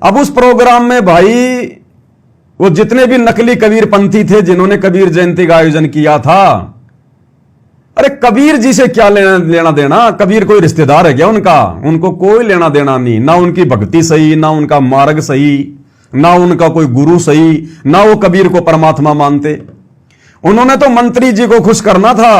अब उस प्रोग्राम में भाई वो जितने भी नकली कबीर पंथी थे जिन्होंने कबीर जयंती का आयोजन किया था, अरे कबीर जी से क्या लेना देना? कबीर कोई रिश्तेदार है क्या उनका? उनको कोई लेना देना नहीं, ना उनकी भक्ति सही, ना उनका मार्ग सही, ना उनका कोई गुरु सही, ना वो कबीर को परमात्मा मानते। उन्होंने तो मंत्री जी को खुश करना था,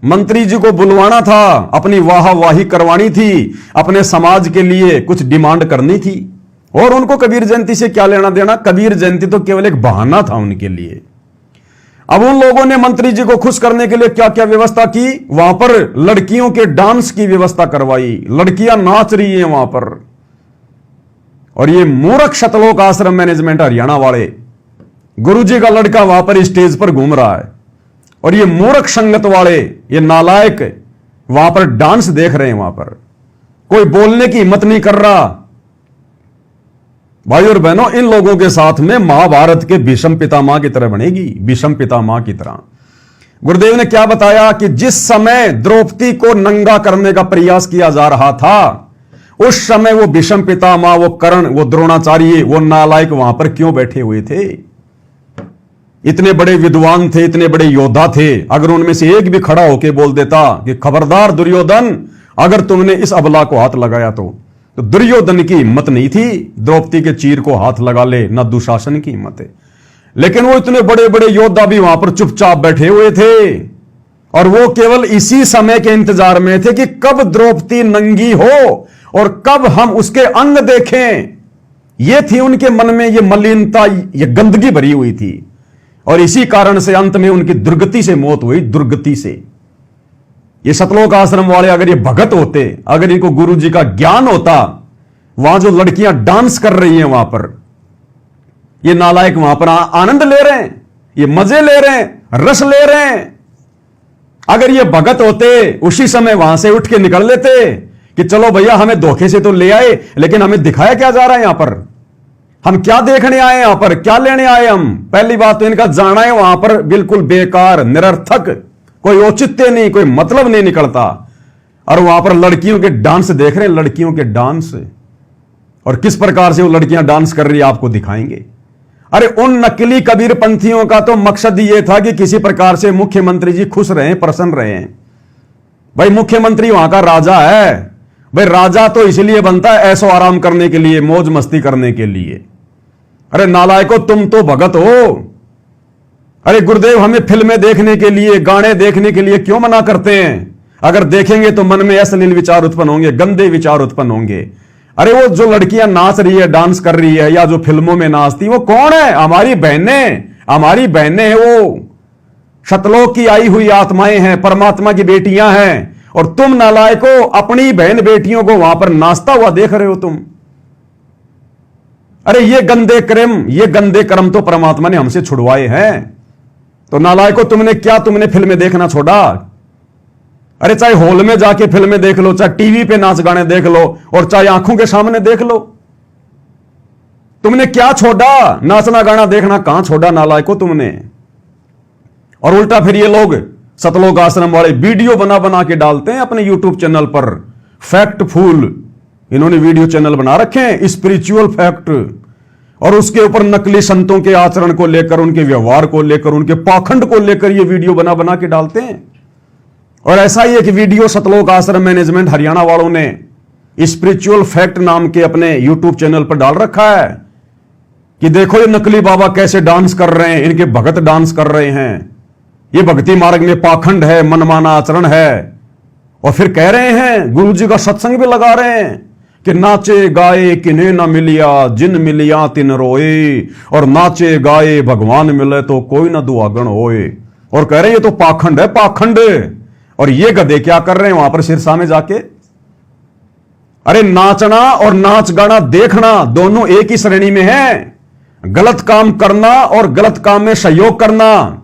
मंत्री जी को बुलवाना था, अपनी वाहवाही करवानी थी, अपने समाज के लिए कुछ डिमांड करनी थी। और उनको कबीर जयंती से क्या लेना देना? कबीर जयंती तो केवल एक बहाना था उनके लिए। अब उन लोगों ने मंत्री जी को खुश करने के लिए क्या क्या व्यवस्था की? वहां पर लड़कियों के डांस की व्यवस्था करवाई, लड़कियां नाच रही हैं वहां पर। और ये मूर्ख शतलोक आश्रम मैनेजमेंट हरियाणा वाले, गुरुजी का लड़का वहां पर स्टेज पर घूम रहा है और ये मूर्ख संगत वाले, ये नालायक वहां पर डांस देख रहे हैं। वहां पर कोई बोलने की हिम्मत नहीं कर रहा। भाई और बहनों, इन लोगों के साथ में महाभारत के भीष्म पितामह की तरह बनेगी, भीष्म पितामह की तरह। गुरुदेव ने क्या बताया कि जिस समय द्रौपदी को नंगा करने का प्रयास किया जा रहा था, उस समय वो भीष्म पितामह, वो कर्ण, वो द्रोणाचार्य, वो नालायक वहां पर क्यों बैठे हुए थे? इतने बड़े विद्वान थे, इतने बड़े योद्धा थे। अगर उनमें से एक भी खड़ा होकर बोल देता कि खबरदार दुर्योधन, अगर तुमने इस अबला को हाथ लगाया तो दुर्योधन की हिम्मत नहीं थी द्रौपदी के चीर को हाथ लगा ले, ना दुशासन की हिम्मत है। लेकिन वो इतने बड़े बड़े योद्धा भी वहां पर चुपचाप बैठे हुए थे और वो केवल इसी समय के इंतजार में थे कि कब द्रौपदी नंगी हो और कब हम उसके अंग देखें। ये थी उनके मन में, ये मलिनता, ये गंदगी भरी हुई थी। और इसी कारण से अंत में उनकी दुर्गति से मौत हुई, दुर्गति से। ये सतलोक आश्रम वाले अगर ये भगत होते, अगर इनको गुरु जी का ज्ञान होता, वहां जो लड़कियां डांस कर रही हैं वहां पर, ये नालायक वहां पर आनंद ले रहे हैं, ये मजे ले रहे हैं, रस ले रहे हैं। अगर ये भगत होते, उसी समय वहां से उठ के निकल लेते कि चलो भैया, हमें धोखे से तो ले आए, लेकिन हमें दिखाया क्या जा रहा है यहां पर? हम क्या देखने आए यहां पर? क्या लेने आए हम? पहली बात तो इनका जाना है वहां पर बिल्कुल बेकार, निरर्थक, कोई औचित्य नहीं, कोई मतलब नहीं निकलता। और वहां पर लड़कियों के डांस देख रहे हैं, लड़कियों के डांस, और किस प्रकार से वो लड़कियां डांस कर रही है आपको दिखाएंगे। अरे उन नकली कबीर पंथियों का तो मकसद ये था कि किसी प्रकार से मुख्यमंत्री जी खुश रहे, प्रसन्न रहे। भाई मुख्यमंत्री वहां का राजा है, भाई राजा तो इसलिए बनता है ऐसो आराम करने के लिए, मौज मस्ती करने के लिए। अरे नालायको, तुम तो भगत हो। अरे गुरुदेव, हमें फिल्में देखने के लिए, गाने देखने के लिए क्यों मना करते हैं? अगर देखेंगे तो मन में अश्लील विचार उत्पन्न होंगे, गंदे विचार उत्पन्न होंगे। अरे वो जो लड़कियां नाच रही है, डांस कर रही है, या जो फिल्मों में नाचती, वो कौन है? हमारी बहनें, हमारी बहनें हैं। वो शतलोक की आई हुई आत्माएं हैं, परमात्मा की बेटियां हैं। और तुम नालायको अपनी बहन बेटियों को वहां पर नाचता हुआ देख रहे हो तुम। अरे ये गंदे कर्म तो परमात्मा ने हमसे छुड़वाए हैं। तो नालायको, तुमने फिल्में देखना छोड़ा? अरे चाहे हॉल में जाके फिल्में देख लो, चाहे टीवी पे नाच गाने देख लो, और चाहे आंखों के सामने देख लो। तुमने क्या छोड़ा? नाचना गाना देखना कहां छोड़ा नालायको तुमने? और उल्टा फिर ये लोग सतलोक आश्रम वाले वीडियो बना बना के डालते हैं अपने यूट्यूब चैनल पर। फैक्टफुल इन्होंने वीडियो चैनल बना रखे हैं, स्पिरिचुअल फैक्ट, और उसके ऊपर नकली संतों के आचरण को लेकर, उनके व्यवहार को लेकर, उनके पाखंड को लेकर ये वीडियो बना बना के डालते हैं। और ऐसा ही एक वीडियो सतलोक आश्रम मैनेजमेंट हरियाणा वालों ने स्पिरिचुअल फैक्ट नाम के अपने यूट्यूब चैनल पर डाल रखा है कि देखो ये नकली बाबा कैसे डांस कर रहे हैं, इनके भगत डांस कर रहे हैं, ये भक्ति मार्ग में पाखंड है, मनमाना आचरण है। और फिर कह रहे हैं, गुरु जी का सत्संग भी लगा रहे हैं कि नाचे गाए किन्हें न मिलिया, जिन मिलिया तिन रोए, और नाचे गाए भगवान मिले तो कोई न दुआगण होए। और कह रहे हैं ये तो पाखंड है, पाखंड। और ये गधे क्या कर रहे हैं वहां पर सिरसा में जाके? अरे नाचना और नाच गाना देखना दोनों एक ही श्रेणी में है। गलत काम करना और गलत काम में सहयोग करना।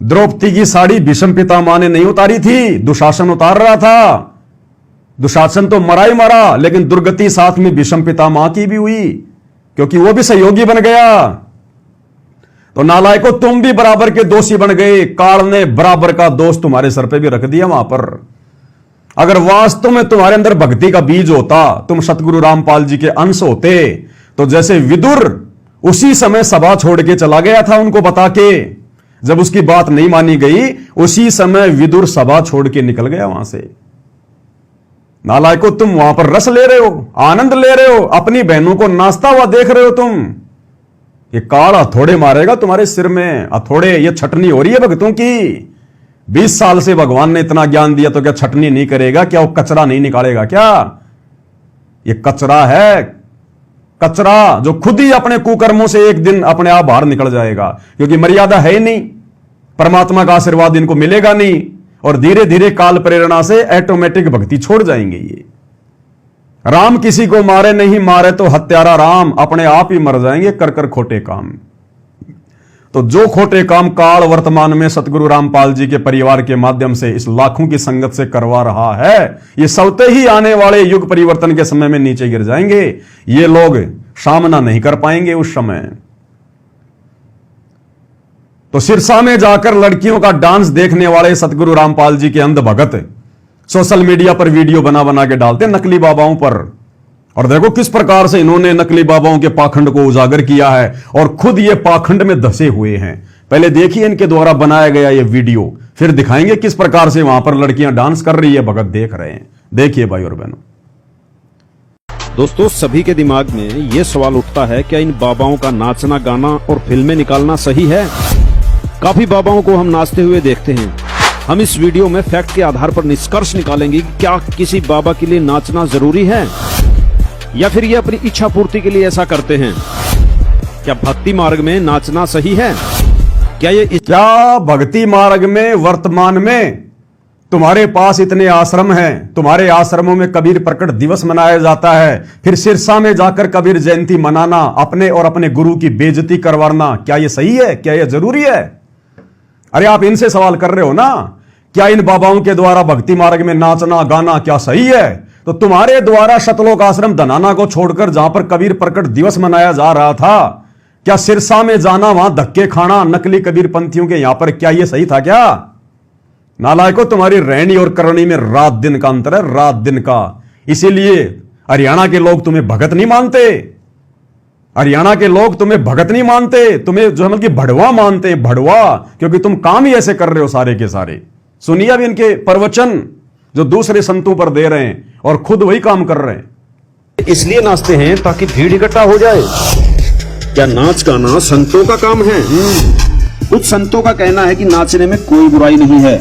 द्रौपदी की साड़ी भीष्म पितामह ने नहीं उतारी थी, दुशासन उतार रहा था। दुशासन तो मरा ही मरा, लेकिन दुर्गति साथ में भीष्म पितामह की भी हुई, क्योंकि वो भी सहयोगी बन गया। तो नालायको, तुम भी बराबर के दोषी बन गए। काल ने बराबर का दोष तुम्हारे सर पे भी रख दिया वहां पर। अगर वास्तव में तुम्हारे अंदर भक्ति का बीज होता, तुम सतगुरु रामपाल जी के अंश होते, तो जैसे विदुर उसी समय सभा छोड़ के चला गया था उनको बता के, जब उसकी बात नहीं मानी गई उसी समय विदुर सभा छोड़ के निकल गया वहां से। नालायको, तुम वहां पर रस ले रहे हो, आनंद ले रहे हो, अपनी बहनों को नाचता हुआ देख रहे हो तुम। ये काल हथौड़े मारेगा तुम्हारे सिर में, हथौड़े। ये छटनी हो रही है भक्तों की। 20 साल से भगवान ने इतना ज्ञान दिया तो क्या छटनी नहीं करेगा? क्या वो कचरा नहीं निकालेगा क्या? ये कचरा है, कचरा जो खुद ही अपने कुकर्मों से एक दिन अपने आप बाहर निकल जाएगा, क्योंकि मर्यादा है ही नहीं, परमात्मा का आशीर्वाद इनको मिलेगा नहीं, और धीरे धीरे काल प्रेरणा से ऑटोमेटिक भक्ति छोड़ जाएंगे ये। राम किसी को मारे नहीं, मारे तो हत्यारा राम, अपने आप ही मर जाएंगे कर कर खोटे काम। तो जो खोटे काम काल वर्तमान में सतगुरु रामपाल जी के परिवार के माध्यम से इस लाखों की संगत से करवा रहा है, ये सबते ही आने वाले युग परिवर्तन के समय में नीचे गिर जाएंगे। ये लोग सामना नहीं कर पाएंगे उस समय। तो सिरसा में जाकर लड़कियों का डांस देखने वाले सतगुरु रामपाल जी के अंध भगत सोशल मीडिया पर वीडियो बना बना के डालते नकली बाबाओं पर, और देखो किस प्रकार से इन्होंने नकली बाबाओं के पाखंड को उजागर किया है, और खुद ये पाखंड में धसे हुए हैं। पहले देखिए इनके द्वारा बनाया गया ये वीडियो, फिर दिखाएंगे किस प्रकार से वहां पर लड़कियां डांस कर रही है, भगत देख रहे हैं। देखिए भाई और बहनों। दोस्तों, सभी के दिमाग में ये सवाल उठता है, क्या इन बाबाओं का नाचना, गाना और फिल्में निकालना सही है? काफी बाबाओं को हम नाचते हुए देखते हैं। हम इस वीडियो में फैक्ट के आधार पर निष्कर्ष निकालेंगे कि क्या किसी बाबा के लिए नाचना जरूरी है, या फिर ये अपनी इच्छा पूर्ति के लिए ऐसा करते हैं। क्या भक्ति मार्ग में नाचना सही है? क्या भक्ति मार्ग में वर्तमान में तुम्हारे पास इतने आश्रम हैं, तुम्हारे आश्रमों में कबीर प्रकट दिवस मनाया जाता है, फिर सिरसा में जाकर कबीर जयंती मनाना, अपने और अपने गुरु की बेइज्जती करवाना, क्या ये सही है? क्या ये जरूरी है? अरे आप इनसे सवाल कर रहे हो ना, क्या इन बाबाओं के द्वारा भक्ति मार्ग में नाचना गाना क्या सही है? तो तुम्हारे द्वारा शतलोक आश्रम धनाना को छोड़कर जहां पर कबीर प्रकट दिवस मनाया जा रहा था, क्या सिरसा में जाना, वहां धक्के खाना नकली कबीर पंथियों के यहां पर, क्या यह सही था क्या? नालायको, तुम्हारी रहनी और करनी में रात दिन का अंतर है, रात दिन का। इसीलिए हरियाणा के लोग तुम्हें भगत नहीं मानते, हरियाणा के लोग तुम्हें भगत नहीं मानते, तुम्हें जो है मतलब भड़वा मानते हैं, भड़वा, क्योंकि तुम काम ही ऐसे कर रहे हो सारे के सारे। सुनिए अभी इनके प्रवचन जो दूसरे संतों पर दे रहे हैं और खुद वही काम कर रहे हैं। इसलिए नाचते हैं ताकि भीड़ इकट्ठा हो जाए। क्या नाच गाना संतों का काम है? कुछ संतों का कहना है कि नाचने में कोई बुराई नहीं है।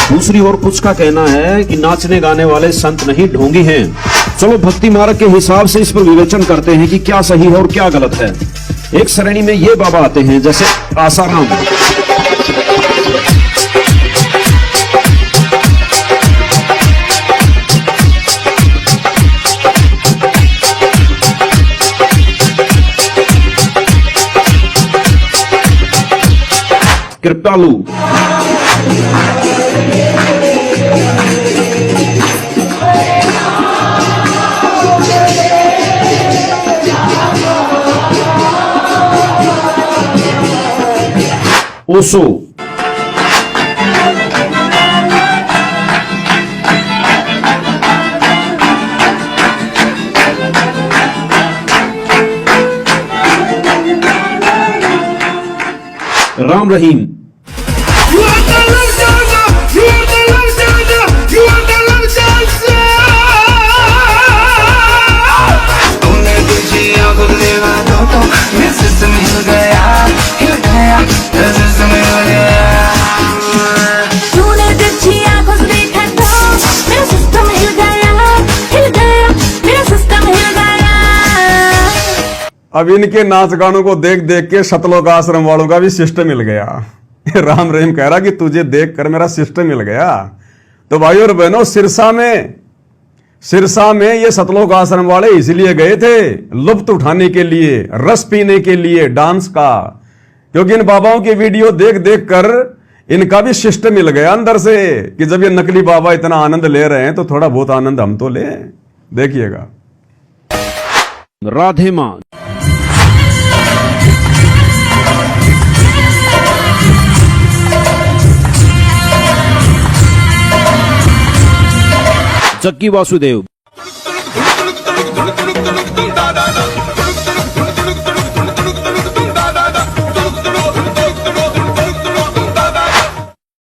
दूसरी ओर कुछ का कहना है कि नाचने गाने वाले संत नहीं, ढोंगी हैं। चलो भक्ति मार्ग के हिसाब से इस पर विवेचन करते हैं कि क्या सही है और क्या गलत है। एक श्रेणी में ये बाबा आते हैं जैसे आसाराम, कृपालू, ओशो, राम रहीम, अब इनके नाच गानों को देख देख के शतलोक आश्रम वालों का भी सिस्टम मिल गया। राम रहीम कह रहा कि तुझे देख कर मेरा सिस्टम मिल गया। तो भाई और बहनों, सिरसा में ये सतलोक आश्रम वाले इसलिए गए थे, लुत्फ उठाने के लिए, रस पीने के लिए डांस का, क्योंकि इन बाबाओं की वीडियो देख देख कर इनका भी सिस्टम मिल गया अंदर से कि जब ये नकली बाबा इतना आनंद ले रहे हैं तो थोड़ा बहुत आनंद हम तो लें। देखिएगा। राधे मां, जक्की वासुदेव,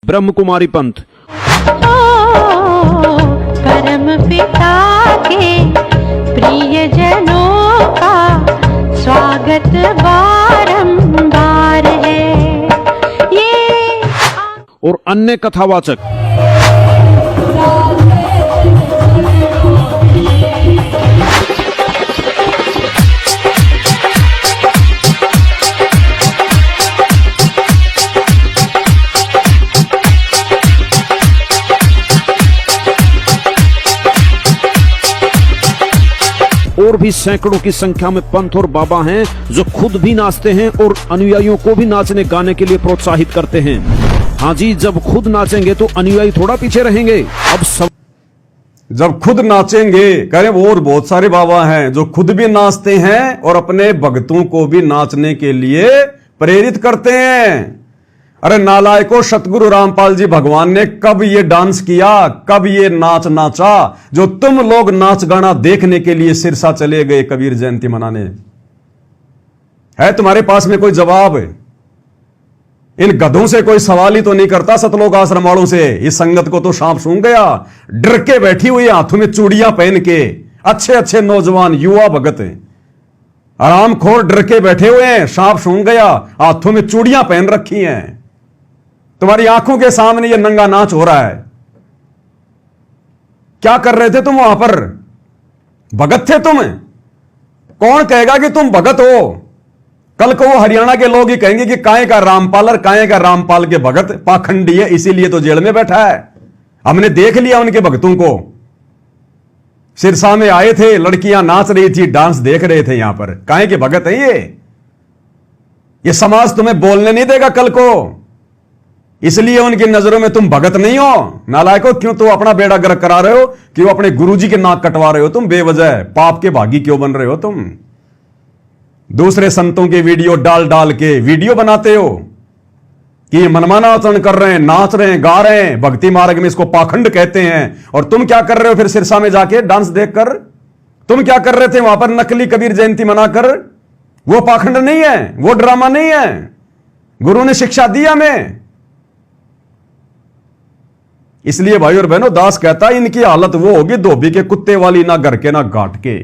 ब्रह्म कुमारी पंत। परम पिता के प्रियजनों का स्वागत बारंबार है ये। और अन्य कथावाचक। और भी सैकड़ों की संख्या में पंथ और बाबा हैं जो खुद भी नाचते हैं और अनुयायियों को भी नाचने गाने के लिए प्रोत्साहित करते हैं। हाँ जी, जब खुद नाचेंगे तो अनुयायी थोड़ा पीछे रहेंगे। अब सब जब खुद नाचेंगे, करें वो और बहुत सारे बाबा हैं जो खुद भी नाचते हैं और अपने भक्तों को भी नाचने के लिए प्रेरित करते हैं। अरे नालायकों, सतगुरु रामपाल जी भगवान ने कब ये डांस किया, कब ये नाच नाचा जो तुम लोग नाच गाना देखने के लिए सिरसा चले गए कबीर जयंती मनाने? है तुम्हारे पास में कोई जवाब? इन गधों से कोई सवाल ही तो नहीं करता, सतलोक आश्रम वालों से। इस संगत को तो सांप सूंघ गया। डर के बैठी हुई, हाथों में चूड़ियां पहन के, अच्छे अच्छे नौजवान युवा भगत आरामखोर डर के बैठे हुए हैं। सांप सूंघ गया, हाथों में चूड़ियां पहन रखी हैं। तुम्हारी आंखों के सामने ये नंगा नाच हो रहा है। क्या कर रहे थे तुम वहां पर? भगत थे तुम? कौन कहेगा कि तुम भगत हो? कल को वो हरियाणा के लोग ही कहेंगे कि काहे का रामपाल और काहे का रामपाल के भगत पाखंडी है, इसीलिए तो जेल में बैठा है। हमने देख लिया उनके भक्तों को। सिरसा में आए थे, लड़कियां नाच रही थी, डांस देख रहे थे। यहां पर काहे के भगत है ये समाज तुम्हें बोलने नहीं देगा कल को, इसलिए उनकी नजरों में तुम भगत नहीं हो। नालायकों, क्यों तो अपना बेड़ा गर्क करा रहे हो? क्यों अपने गुरुजी के नाक कटवा रहे हो? तुम बेवजह पाप के भागी क्यों बन रहे हो? तुम दूसरे संतों के वीडियो डाल डाल के वीडियो बनाते हो कि ये मनमाना आचरण कर रहे हैं, नाच रहे हैं, गा रहे हैं। भक्ति मार्ग में इसको पाखंड कहते हैं। और तुम क्या कर रहे हो फिर सिरसा में जाके डांस देखकर? तुम क्या कर रहे थे वहां पर नकली कबीर जयंती मनाकर? वो पाखंड नहीं है, वो ड्रामा नहीं है। गुरु ने शिक्षा दी हमें। इसलिए भाई और बहनों, दास कहता है इनकी हालत वो होगी धोबी के कुत्ते वाली, ना घर के ना घाट के।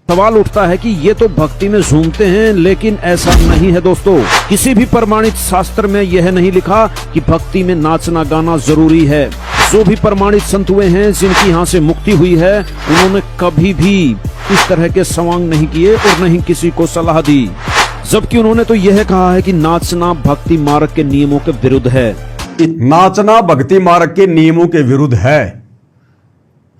सवाल उठता है कि ये तो भक्ति में झूमते हैं, लेकिन ऐसा नहीं है दोस्तों। किसी भी प्रमाणित शास्त्र में यह नहीं लिखा कि भक्ति में नाचना गाना जरूरी है। जो भी प्रमाणित संत हुए हैं जिनकी यहाँ से मुक्ति हुई है, उन्होंने कभी भी इस तरह के सवांग नहीं किए और नहीं किसी को सलाह दी। जबकि उन्होंने तो यह कहा है कि नाचना भक्ति मार्ग के नियमों के विरुद्ध है। नाचना भक्ति मार्ग के नियमों के विरुद्ध है।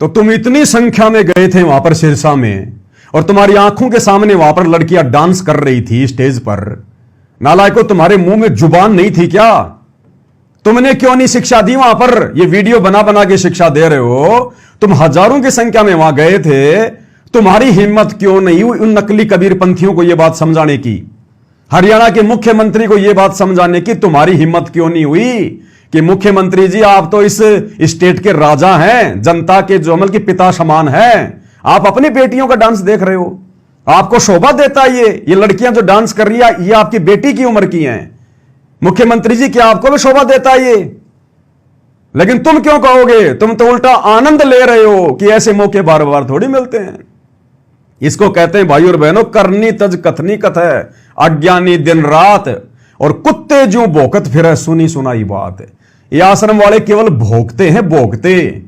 तो तुम इतनी संख्या में गए थे वहां पर सिरसा में, और तुम्हारी आंखों के सामने वहां पर लड़कियां डांस कर रही थी स्टेज पर। नालायकों, तुम्हारे मुंह में जुबान नहीं थी क्या? तुमने क्यों नहीं शिक्षा दी वहां पर? ये वीडियो बना बना के शिक्षा दे रहे हो। तुम हजारों की संख्या में वहां गए थे, तुम्हारी हिम्मत क्यों नहीं हुई उन नकली कबीर पंथियों को यह बात समझाने की? हरियाणा के मुख्यमंत्री को यह बात समझाने की तुम्हारी हिम्मत क्यों नहीं हुई कि मुख्यमंत्री जी, आप तो इस स्टेट के राजा हैं, जनता के जो अमल के पिता समान हैं। आप अपनी बेटियों का डांस देख रहे हो, आपको शोभा देता है ये लड़कियां जो डांस कर रही है, ये आपकी बेटी की उम्र की हैं। मुख्यमंत्री जी, क्या आपको भी शोभा देता है ये? लेकिन तुम क्यों कहोगे? तुम तो उल्टा आनंद ले रहे हो कि ऐसे मौके बार बार थोड़ी मिलते हैं। इसको कहते हैं भाई और बहनों, करनी तज कथनी कथ है, अज्ञानी दिन रात और कुत्ते जो भोकत फिर सुनी सुनाई बात। ये आश्रम वाले केवल भोगते हैं, भोगते।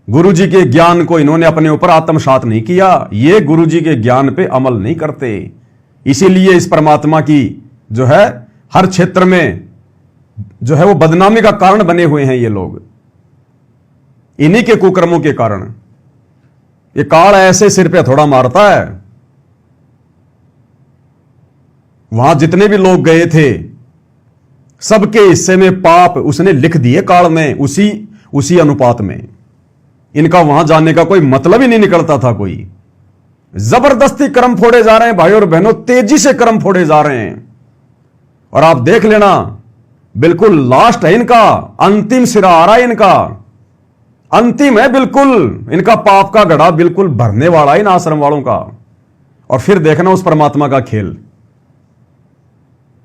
गुरु जी के ज्ञान को इन्होंने अपने ऊपर आत्मसात नहीं किया। ये गुरु जी के ज्ञान पे अमल नहीं करते। इसीलिए इस परमात्मा की जो है हर क्षेत्र में जो है वो बदनामी का कारण बने हुए हैं ये लोग, इन्हीं के कुकर्मों के कारण। ये काल ऐसे सिर पे थोड़ा मारता है। वहां जितने भी लोग गए थे, सबके हिस्से में पाप उसने लिख दिए काल में, उसी अनुपात में। इनका वहां जाने का कोई मतलब ही नहीं निकलता था कोई। जबरदस्ती कर्म फोड़े जा रहे हैं भाई और बहनों, तेजी से कर्म फोड़े जा रहे हैं। और आप देख लेना, बिल्कुल लास्ट है इनका, अंतिम सिरा आ रहा है इनका, अंतिम है बिल्कुल। इनका पाप का घड़ा बिल्कुल भरने वाला है इन आश्रम वालों का। और फिर देखना उस परमात्मा का खेल।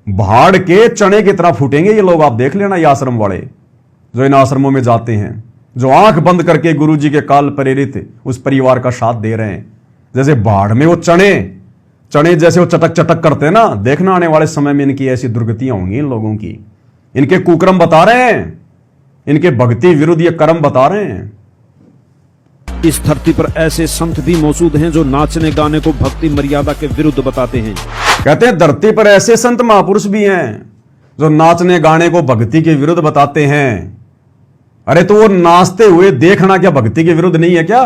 भाड़ के चने की तरह फूटेंगे ये लोग। आप देख लेना, ये आश्रम वाले जो इन आश्रमों में जाते हैं, जो आंख बंद करके गुरुजी के काल प्रेरित उस परिवार का साथ दे रहे हैं। जैसे भाड़ में वो चने जैसे वो चटक चटक करते हैं ना, देखना आने वाले समय में इनकी ऐसी दुर्गतियां होंगी इन लोगों की। इनके कुकर्म बता रहे हैं, इनके भक्ति विरुद्ध ये कर्म बता रहे हैं। इस धरती पर ऐसे संत भी मौजूद हैं जो नाचने गाने को भक्ति मर्यादा के विरुद्ध बताते हैं। कहते हैं धरती पर ऐसे संत महापुरुष भी हैं जो नाचने गाने को भक्ति के विरुद्ध बताते हैं। अरे तो वो नाचते हुए देखना क्या भक्ति के विरुद्ध नहीं है क्या?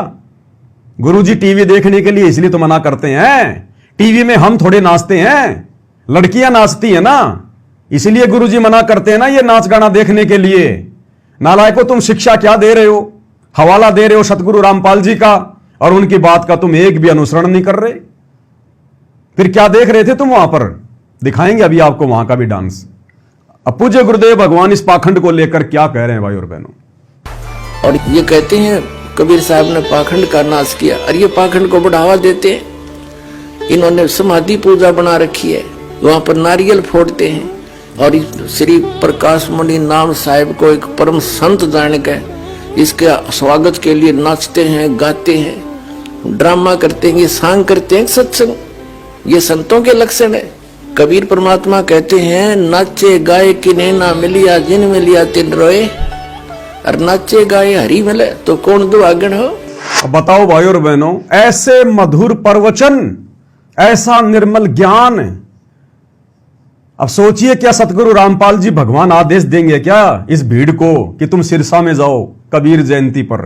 गुरुजी टीवी देखने के लिए इसलिए तो मना करते हैं। टीवी में हम थोड़े नाचते हैं, लड़कियां नाचती हैं ना, इसलिए गुरुजी मना करते हैं ना ये नाच गाना देखने के लिए। नालायकों, तुम शिक्षा क्या दे रहे हो? हवाला दे रहे हो सतगुरु रामपाल जी का, और उनकी बात का तुम एक भी अनुसरण नहीं कर रहे। फिर क्या देख रहे थे तुम वहां पर? दिखाएंगे अभी आपको वहां का भी डांस। अब पूज्य गुरुदेव भगवान इस पाखंड को लेकर क्या कह रहे हैं भाई और बहनों। और ये कहते हैं कबीर साहब ने पाखंड का नाश किया, और ये पाखंड को बढ़ावा देते हैं। इन्होंने समाधि पूजा बना रखी है, वहां पर नारियल फोड़ते हैं, और श्री प्रकाश मणि नाम साहिब को एक परम संत जान के इसके स्वागत के लिए नाचते हैं, गाते हैं, ड्रामा करते हैं, ये सांग करते हैं, सत्संग। ये संतों के लक्षण है। कबीर परमात्मा कहते हैं नाचे गाए किन्हें ना मिलिया, जिन मिलिया तिन रोए। और नाचे गाए हरी मिले तो कौन दुआगन हो। अब बताओ भाई और बहनों, ऐसे मधुर प्रवचन, ऐसा निर्मल ज्ञान, अब सोचिए क्या सतगुरु रामपाल जी भगवान आदेश देंगे क्या इस भीड़ को कि तुम सिरसा में जाओ कबीर जयंती पर?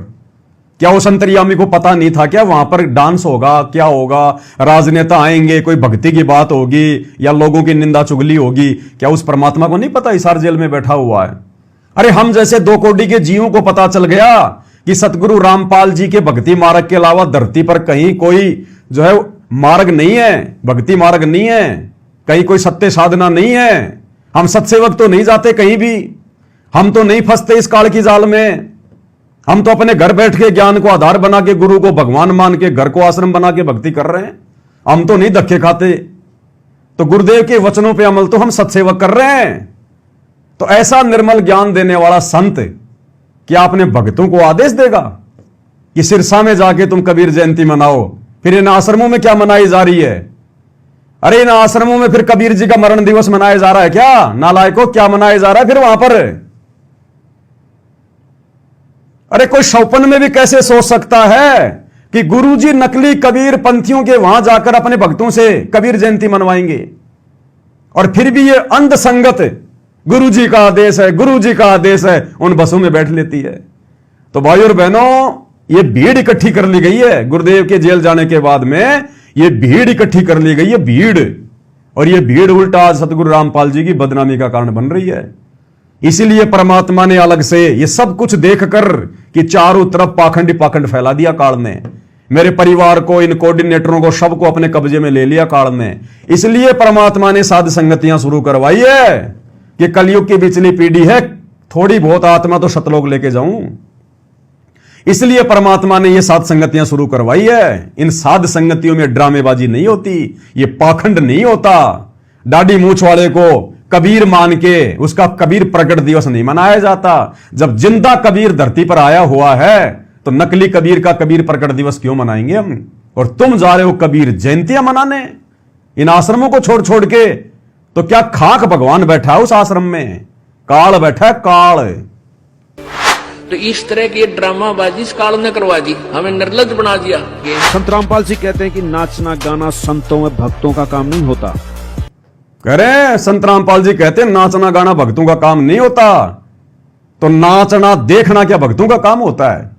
क्या उस अंतर्यामी को पता नहीं था क्या वहां पर डांस होगा, क्या होगा, राजनेता आएंगे, कोई भक्ति की बात होगी या लोगों की निंदा चुगली होगी? क्या उस परमात्मा को नहीं पता हिसार जेल में बैठा हुआ है? अरे हम जैसे 2 कोटि के जीवों को पता चल गया कि सतगुरु रामपाल जी के भक्ति मार्ग के अलावा धरती पर कहीं कोई जो है मार्ग नहीं है, भक्ति मार्ग नहीं है, कहीं कोई सत्य साधना नहीं है। हम सत्सेवक तो नहीं जाते कहीं भी, हम तो नहीं फंसते इस काल की जाल में। हम तो अपने घर बैठ के ज्ञान को आधार बना के, गुरु को भगवान मान के, घर को आश्रम बना के भक्ति कर रहे हैं। हम तो नहीं धक्के खाते। तो गुरुदेव के वचनों पे अमल तो हम सत्सेवक कर रहे हैं। तो ऐसा निर्मल ज्ञान देने वाला संत क्या अपने भक्तों को आदेश देगा कि सिरसा में जाके तुम कबीर जयंती मनाओ? फिर इन आश्रमों में क्या मनाई जा रही है? अरे इन आश्रमों में फिर कबीर जी का मरण दिवस मनाया जा रहा है क्या? नालायकों, क्या मनाया जा रहा है फिर वहां पर? अरे कोई सौपन में भी कैसे सोच सकता है कि गुरुजी नकली कबीर पंथियों के वहां जाकर अपने भक्तों से कबीर जयंती मनवाएंगे? और फिर भी ये अंध संगत गुरुजी का आदेश है, गुरुजी का आदेश है, उन बसों में बैठ लेती है। तो भाई और बहनों, ये भीड़ इकट्ठी कर ली गई है गुरुदेव के जेल जाने के बाद में। ये भीड़ इकट्ठी कर ली गई है, भीड़। और ये भीड़ उल्टा आज सतगुरु रामपाल जी की बदनामी का कारण बन रही है। इसीलिए परमात्मा ने अलग से ये सब कुछ देखकर कि चारों तरफ पाखंडी पाखंड फैला दिया काल ने। मेरे परिवार को, इन कोऑर्डिनेटरों को, सबको अपने कब्जे में ले लिया काल ने। इसलिए परमात्मा ने साध संगतियां शुरू करवाई है कि कलयुग की बिचली पीढ़ी है, थोड़ी बहुत आत्मा तो सतलोक लेके जाऊं। इसलिए परमात्मा ने ये साध संगतियां शुरू करवाई है। इन साध संगतियों में ड्रामेबाजी नहीं होती, ये पाखंड नहीं होता। दाढ़ी मूछ वाले को कबीर मान के उसका कबीर प्रकट दिवस नहीं मनाया जाता। जब जिंदा कबीर धरती पर आया हुआ है तो नकली कबीर का कबीर प्रकट दिवस क्यों मनाएंगे हम? और तुम जा रहे हो कबीर जयंतियां मनाने इन आश्रमों को छोड़ छोड़ के। तो क्या खाक भगवान बैठा है उस आश्रम में? काल बैठा है, काल। तो इस तरह की ड्रामाबाजी इस काल ने करवा दी, हमें निर्लज बना दिया। संत रामपाल जी कहते हैं कि नाचना गाना संतों व भक्तों का काम नहीं होता। कह रहे हैं संत रामपाल जी कहते हैं नाचना गाना भक्तों का काम नहीं होता। तो नाचना देखना क्या भक्तों का काम होता है?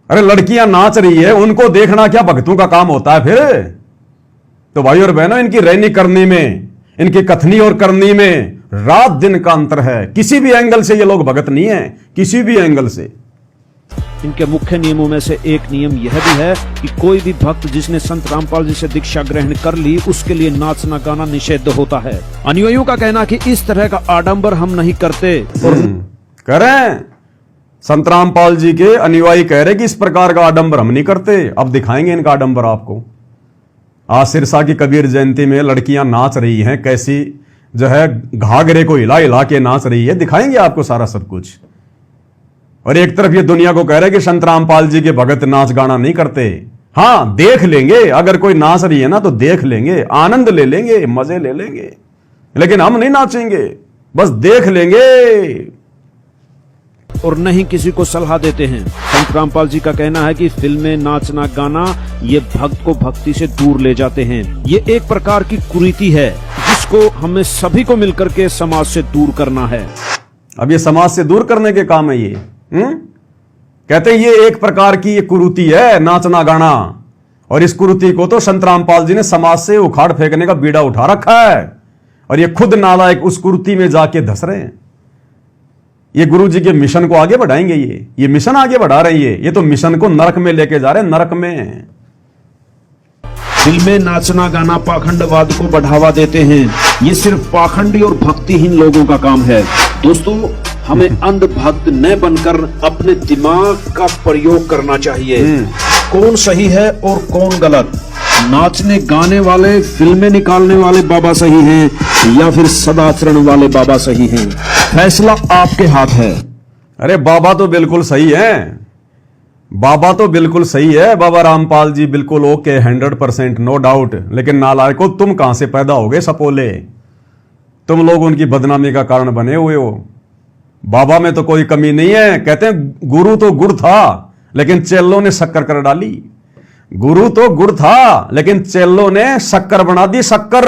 अरे लड़कियां नाच रही है, उनको देखना क्या भक्तों का काम होता है फिर? तो भाई और बहनों, इनकी रहनी करनी में, इनकी कथनी और करनी में रात दिन का अंतर है। किसी भी एंगल से ये लोग भगत नहीं है, किसी भी एंगल से। इनके मुख्य नियमों में से एक नियम यह भी है कि कोई भी भक्त जिसने संत रामपाल जी से दीक्षा ग्रहण कर ली उसके लिए नाचना गाना निषिद्ध होता है। अनुयायियों का कहना कि इस तरह का आडंबर हम नहीं करते। और करें संत रामपाल जी के अनुयायी कह रहे कि इस प्रकार का आडंबर हम नहीं करते। अब दिखाएंगे इनका आडंबर आपको। आज सिरसा की कबीर जयंती में लड़कियां नाच रही हैं, कैसी जो है घाघरे को हिला हिला के नाच रही है, दिखाएंगे आपको सारा सब कुछ। और एक तरफ ये दुनिया को कह रहे हैं कि संत रामपाल जी के भगत नाच गाना नहीं करते। हां, देख लेंगे, अगर कोई नाच रही है ना तो देख लेंगे, आनंद ले लेंगे, मजे ले लेंगे, लेकिन हम नहीं नाचेंगे, बस देख लेंगे और नहीं किसी को सलाह देते हैं। संत रामपाल जी का कहना है कि फिल्में, नाचना, गाना ये भक्त को भक्ति से दूर ले जाते हैं। ये एक प्रकार की कुरीति है जिसको हमें सभी को मिलकर के समाज से दूर करना है। अब ये समाज से दूर करने के काम है ये। कहते हैं ये एक प्रकार की ये कुरीति है, नाचना गाना, और इस कुरीति को तो संत रामपाल जी ने समाज से उखाड़ फेंकने का बीड़ा उठा रखा है, और ये खुद नालायक उस कुरीति में जाके धस रहे हैं। ये गुरु जी के मिशन को आगे बढ़ाएंगे, ये मिशन आगे बढ़ा रहे हैं, ये तो मिशन को नरक में लेके जा रहे हैं, नरक में। फिल्में, नाचना, गाना पाखंडवाद को बढ़ावा देते हैं। ये सिर्फ पाखंडी और भक्तिहीन लोगों का काम है। दोस्तों, हमें अंधभक्त न बनकर अपने दिमाग का प्रयोग करना चाहिए। कौन सही है और कौन गलत, नाचने गाने वाले, फिल्में निकालने वाले बाबा सही हैं या फिर सदाचरण वाले बाबा सही हैं, फैसला आपके हाथ है। अरे बाबा तो बिल्कुल सही है, बाबा तो बिल्कुल सही है, बाबा रामपाल जी बिल्कुल ओके, 100% नो डाउट। लेकिन नालायकों, तुम कहां से पैदा हो गए सपोले? तुम लोग उनकी बदनामी का कारण बने हुए हो। बाबा में तो कोई कमी नहीं है। कहते हैं गुरु तो गुड़ था लेकिन चेलों ने शक्कर कर डाली। गुरु तो गुड़ था लेकिन चेलों ने शक्कर बना दी, शक्कर।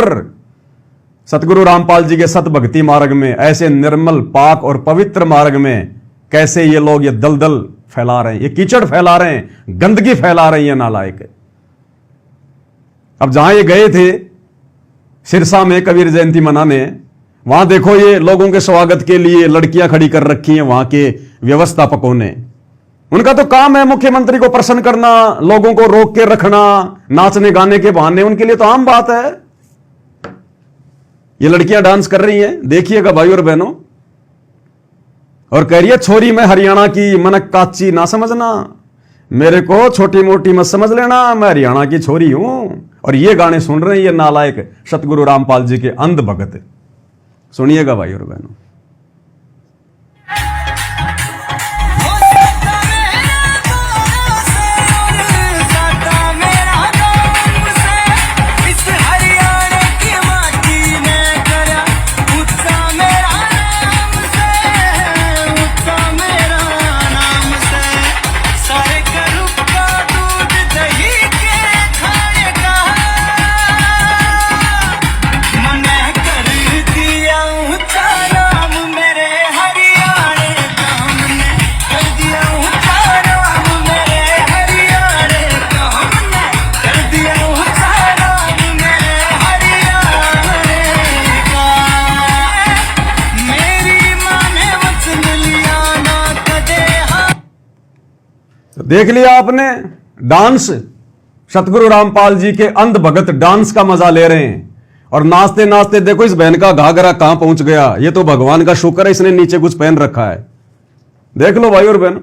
सतगुरु रामपाल जी के सत भक्ति मार्ग में, ऐसे निर्मल, पाक और पवित्र मार्ग में कैसे ये लोग ये दलदल फैला रहे हैं, ये कीचड़ फैला रहे हैं, गंदगी फैला रही है नालायक। अब जहां ये गए थे सिरसा में कबीर जयंती मनाने, वहां देखो ये लोगों के स्वागत के लिए लड़कियां खड़ी कर रखी हैं वहां के व्यवस्थापकों ने। उनका तो काम है मुख्यमंत्री को प्रसन्न करना, लोगों को रोक के रखना, नाचने गाने के बहाने, उनके लिए तो आम बात है। ये लड़कियां डांस कर रही हैं, देखिएगा भाई और बहनों, और कह रही है छोरी मैं हरियाणा की, मनक काची ना समझना, मेरे को छोटी मोटी मत समझ लेना, मैं हरियाणा की छोरी हूं। और ये गाने सुन रहे हैं ये नालायक सतगुरु रामपाल जी के अंध भगत। सुनिएगा भाई और बहनों। देख लिया आपने डांस, सतगुरु रामपाल जी के अंध भगत डांस का मजा ले रहे हैं। और नाचते नाचते देखो इस बहन का घाघरा कहां पहुंच गया। ये तो भगवान का शुक्र है इसने नीचे कुछ पहन रखा है। देख लो भाई और बहन,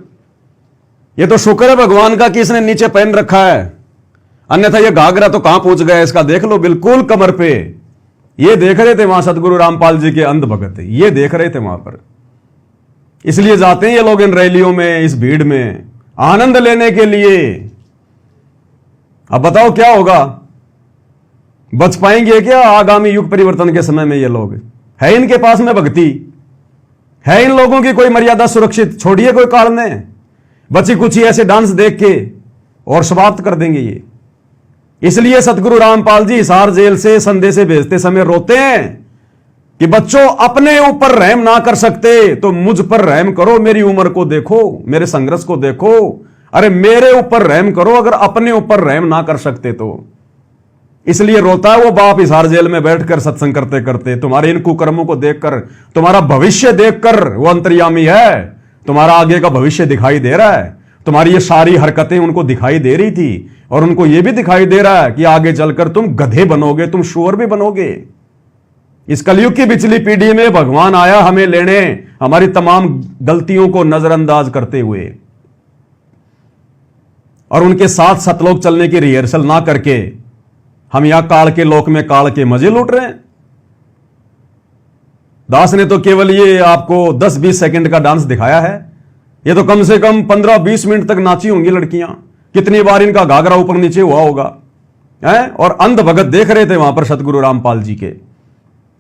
ये तो शुक्र है भगवान का कि इसने नीचे पहन रखा है, अन्यथा ये घाघरा तो कहां पहुंच गया इसका। देख लो बिल्कुल कमर पे। ये देख रहे थे वहां सतगुरु रामपाल जी के अंध भगत, ये देख रहे थे वहां पर। इसलिए जाते हैं ये लोग इन रैलियों में, इस भीड़ में आनंद लेने के लिए। अब बताओ क्या होगा, बच पाएंगे क्या आगामी युग परिवर्तन के समय में? ये लोग है, इनके पास में भक्ति है, इन लोगों की कोई मर्यादा सुरक्षित? छोड़िए कोई कारण है, बची कुछ ही ऐसे डांस देख के और समाप्त कर देंगे ये। इसलिए सतगुरु रामपाल जी हिसार जेल से संदेशे भेजते समय रोते हैं कि बच्चों अपने ऊपर रहम ना कर सकते तो मुझ पर रहम करो, मेरी उम्र को देखो, मेरे संघर्ष को देखो। अरे मेरे ऊपर रहम करो अगर अपने ऊपर रहम ना कर सकते तो। इसलिए रोता है वो बाप हिसार जेल में बैठकर सत्संग करते करते, तुम्हारे इन कुकर्मों को देखकर, तुम्हारा भविष्य देखकर। वो अंतर्यामी है, तुम्हारा आगे का भविष्य दिखाई दे रहा है। तुम्हारी ये सारी हरकतें उनको दिखाई दे रही थी और उनको ये भी दिखाई दे रहा है कि आगे चलकर तुम गधे बनोगे, तुम शुअर भी बनोगे। इस कलयुग की पिछली पीढ़ी में भगवान आया हमें लेने, हमारी तमाम गलतियों को नजरअंदाज करते हुए, और उनके साथ सतलोक चलने की रिहर्सल ना करके हम यहां काल के लोक में काल के मजे लूट रहे हैं। दास ने तो केवल ये आपको 10-20 सेकंड का डांस दिखाया है, ये तो कम से कम 15-20 मिनट तक नाची होंगी लड़कियां। कितनी बार इनका घाघरा ऊपर नीचे हुआ होगा, है? और अंध भगत देख रहे थे वहां पर सतगुरु रामपाल जी के।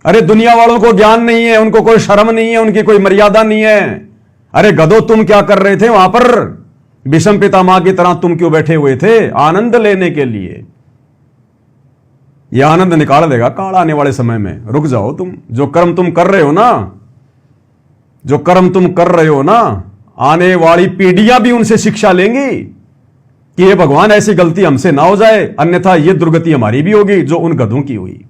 अरे दुनिया वालों को ज्ञान नहीं है, उनको कोई शर्म नहीं है, उनकी कोई मर्यादा नहीं है। अरे गधो, तुम क्या कर रहे थे वहां पर? भीष्म पितामह की तरह तुम क्यों बैठे हुए थे? आनंद लेने के लिए। यह आनंद निकाल देगा काल आने वाले समय में। रुक जाओ तुम, जो कर्म तुम कर रहे हो ना, जो कर्म तुम कर रहे हो ना, आने वाली पीढ़ियां भी उनसे शिक्षा लेंगी कि ये भगवान ऐसी गलती हमसे ना हो जाए, अन्यथा ये दुर्गति हमारी भी होगी जो उन गधों की हुई।